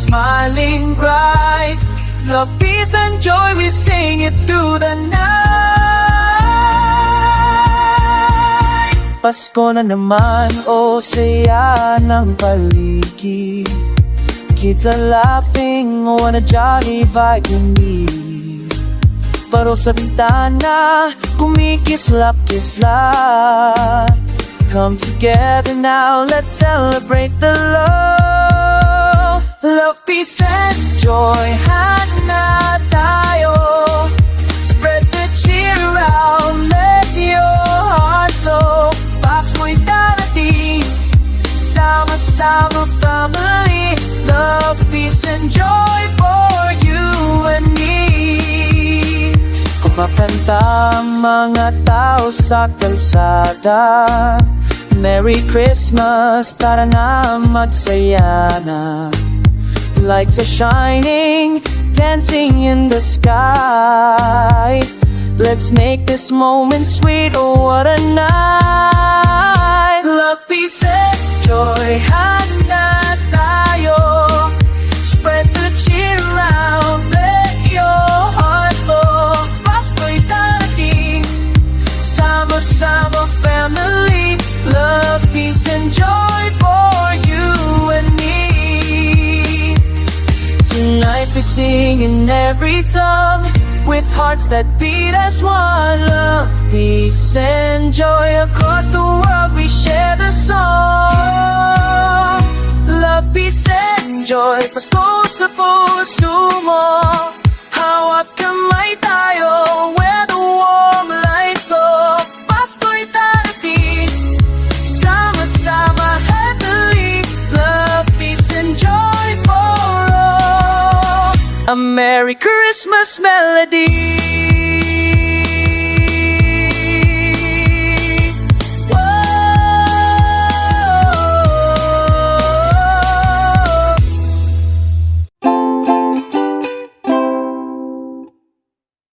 smiling bright. Love, peace, and joy, we sing it through the night. Pasko na naman, oh saya ng paligid. Kids are laughing, what a jolly vibe we need. Paro sa bintana, kumikislap-kislap. Come together now, let's celebrate the love. Love, peace, and joy, hana tayo. Spread the cheer around, let your heart flow. Pasko'y darating, sama-sama family. Love, peace, and joy for you and me. Kumakanta mga tao sa kalsada. Merry Christmas, tara na magsaya na. Lights are shining, dancing in the sky. Let's make this moment sweet, oh what a night. Love, peace, and joy, handa tayo. Spread the cheer around, let your heart flow. Pasko'y darating, sama-sama family. Love, peace, and joy for you and me. Tonight we sing in every tongue, with hearts that beat as one. Love, peace, and joy across the world, we share the song. Love, peace, and joy, Pasko sa puso mo. Hawak kamay tayo, where the warm lights go. Pasko'y darating, sama-sama happily. Love, peace, and joy for all. A Merry Christmas melody.